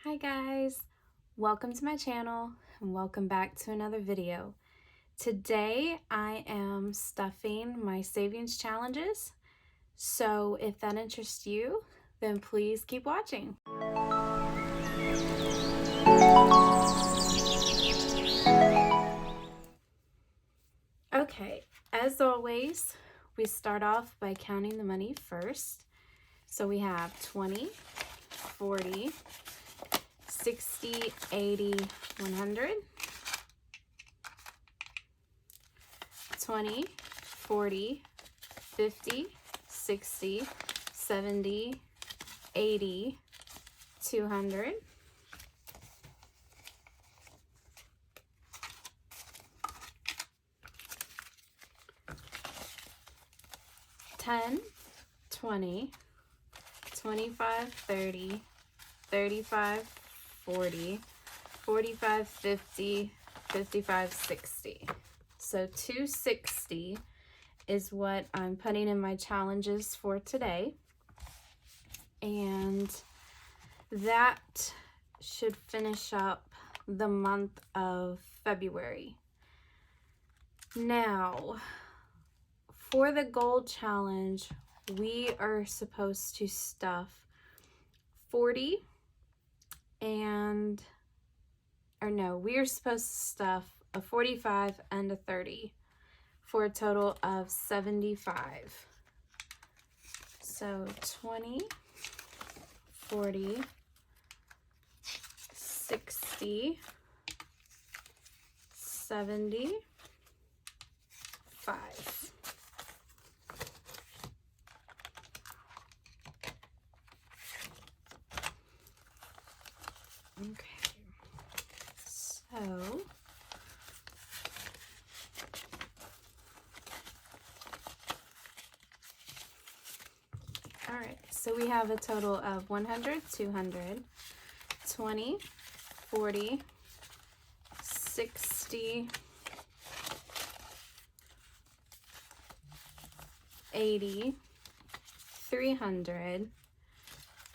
Hi guys, welcome to my channel and welcome back to another video. Today I am stuffing my savings challenges, so if that interests you, then please keep watching. Okay, as always, we start off by counting the money first. So we have 20, 40, 60, 80, 100, 20, 40, 50, 60, 70, 80, 200, 10, 20, 25, 30, 35, 40, 45, 50, 55, 60. So 260 is what I'm putting in my challenges for today. And that should finish up the month of February. Now, for the gold challenge, we are supposed to stuff 40 we are supposed to stuff a 45 and a 30 for a total of 75. So 20, 40, 60, 75. Okay, so all right, so we have a total of 100, 200, 20, 40, 60, 80, 300,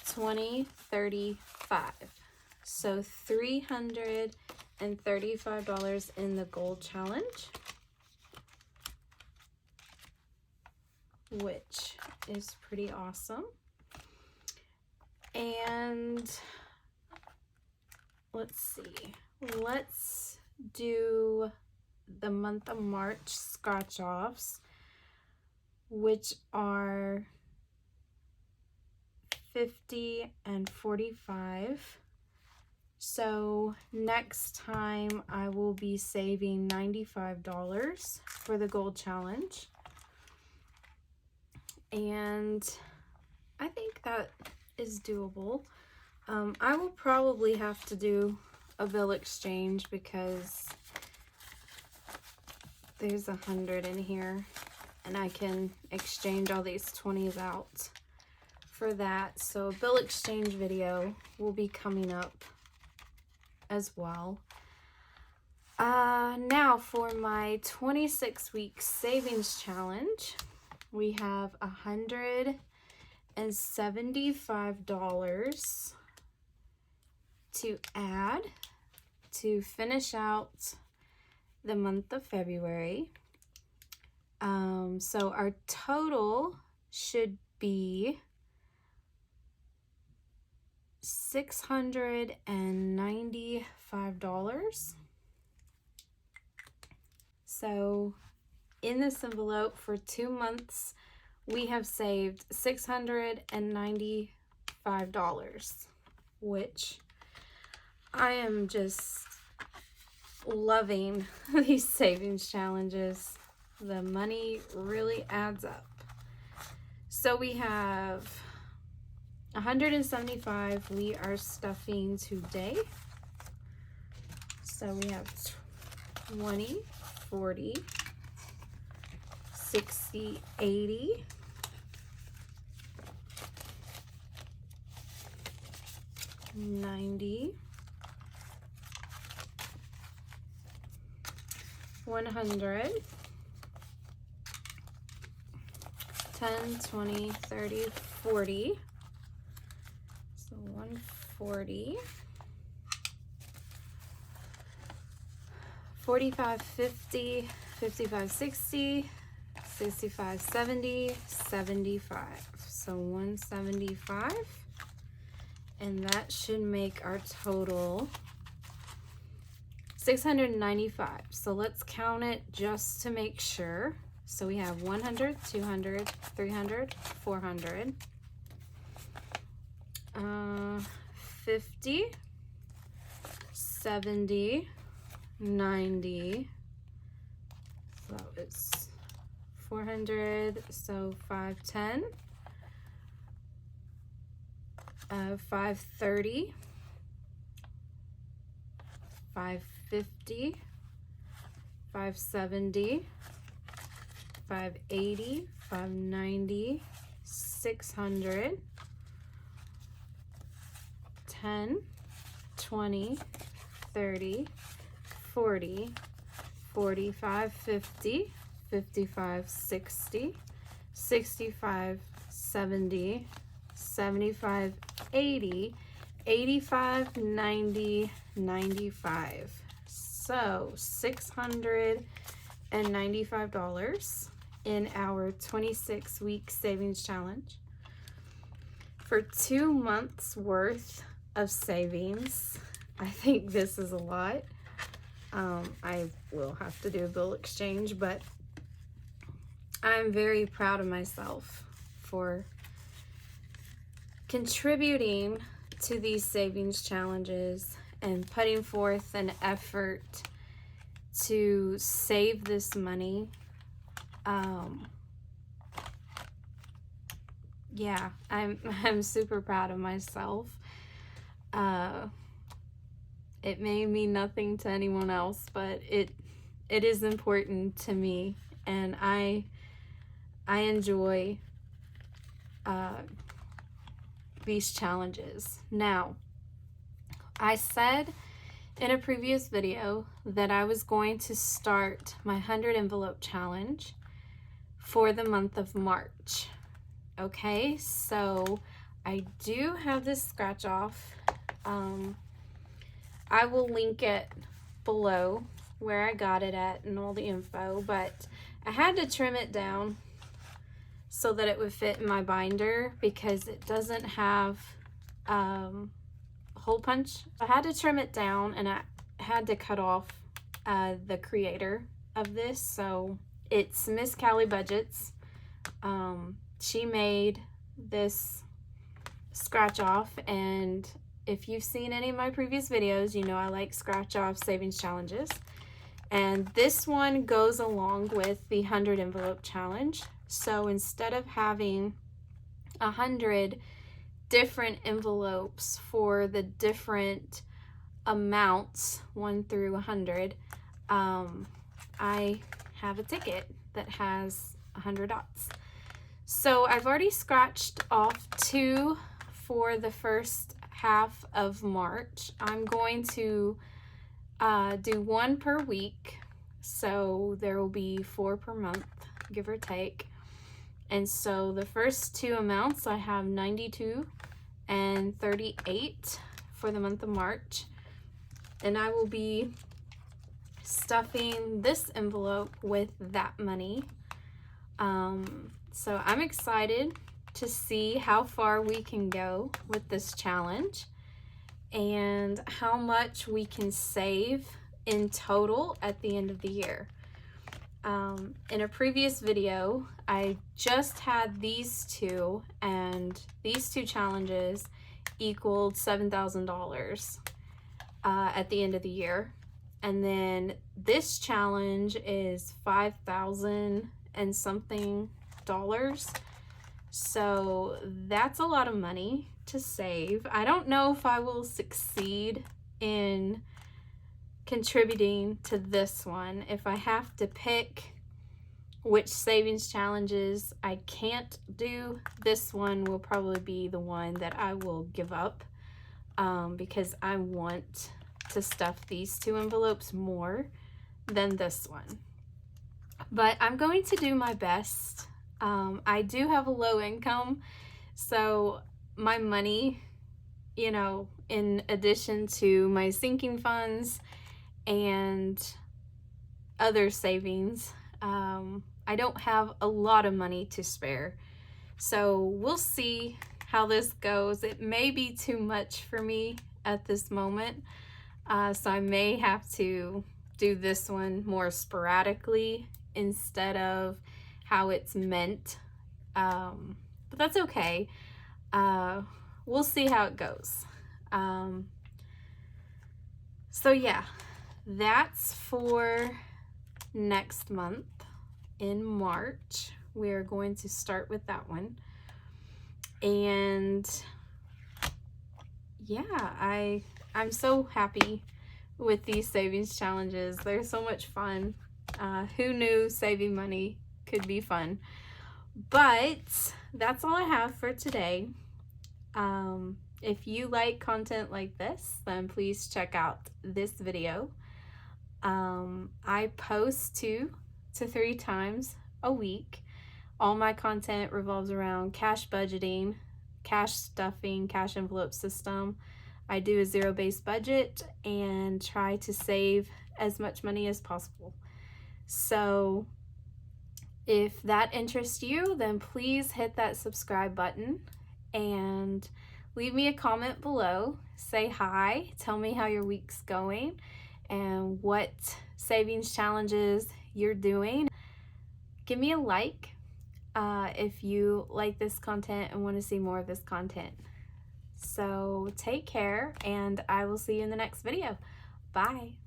20, 35. So $335 in the gold challenge, which is pretty awesome. And let's see, let's do the month of March scratch offs, which are 50 and 45. So next time I will be saving $95 for the gold challenge. And I think that is doable. I will probably have to do a bill exchange because there's 100 in here and I can exchange all these 20s out for that. So a bill exchange video will be coming up as well. Now for my 26-week savings challenge, we have $175 to add to finish out the month of February. So our total should be $695. So in this envelope for 2 months, we have saved $695, which I am just loving these savings challenges. The money really adds up. So we have 175 we are stuffing today. So we have 20, 40, 60, 80, 90, 100, 10, 20, 30, 40. So 140, 45.50, 55.60, 65.70, 75. So 175, and that should make our total 695. So let's count it just to make sure. So we have 100, 200, 300, 400, 50, 70, 90, so it's 400, so 510, 530, 550, 570, 580, 590, 600, 10, 20, 30, 40, 45, 50, 55, 60, 65, 70, 75, 80, 85, 90, 95. So $695 in our 26-week savings challenge. For 2 months worth of savings, I think this is a lot. I will have to do a bill exchange, but I'm very proud of myself for contributing to these savings challenges and putting forth an effort to save this money. Yeah, I'm super proud of myself. It may mean nothing to anyone else, but it is important to me, and I enjoy these challenges. Now, I said in a previous video that I was going to start my 100 envelope challenge for the month of March. Okay, so I do have this scratch off. I will link it below where I got it at and all the info, but I had to trim it down so that it would fit in my binder because it doesn't have hole punch. I had to trim it down, and I had to cut off the creator of this. So it's Miss Callie Budgets. She made this scratch off, and if you've seen any of my previous videos, you know I like scratch off savings challenges. And this one goes along with the 100 envelope challenge. So instead of having 100 different envelopes for the different amounts, 1 through 100, I have a ticket that has 100 dots. So I've already scratched off 2 for the first half of March. I'm going to do 1 per week, so there will be 4 per month, give or take. And so the first 2 amounts, I have 92 and 38 for the month of March. And I will be stuffing this envelope with that money. So I'm excited to see how far we can go with this challenge and how much we can save in total at the end of the year. In a previous video, I just had these 2, and these 2 challenges equaled $7,000 at the end of the year. And then this challenge is $5,000 and something dollars. So that's a lot of money to save. I don't know if I will succeed in contributing to this one. If I have to pick which savings challenges I can't do, this one will probably be the one that I will give up, because I want to stuff these 2 envelopes more than this one. But I'm going to do my best. I do have a low income, so my money, you know, in addition to my sinking funds and other savings. I don't have a lot of money to spare. So we'll see how this goes. It may be too much for me at this moment. So I may have to do this one more sporadically instead of how it's meant. But that's okay. We'll see how it goes. So yeah, that's for next month in March. We're going to start with that one. And yeah, I'm so happy with these savings challenges. They're so much fun. Who knew saving money could be fun? But that's all I have for today. If you like content like this, then please check out this video. I post 2 to 3 times a week. All my content revolves around cash budgeting, cash stuffing, cash envelope system. I do a zero-based budget and try to save as much money as possible. So if that interests you, then please hit that subscribe button and leave me a comment below. Say hi, tell me how your week's going and what savings challenges you're doing. Give me a like if you like this content and want to see more of this content. So take care, and I will see you in the next video. Bye.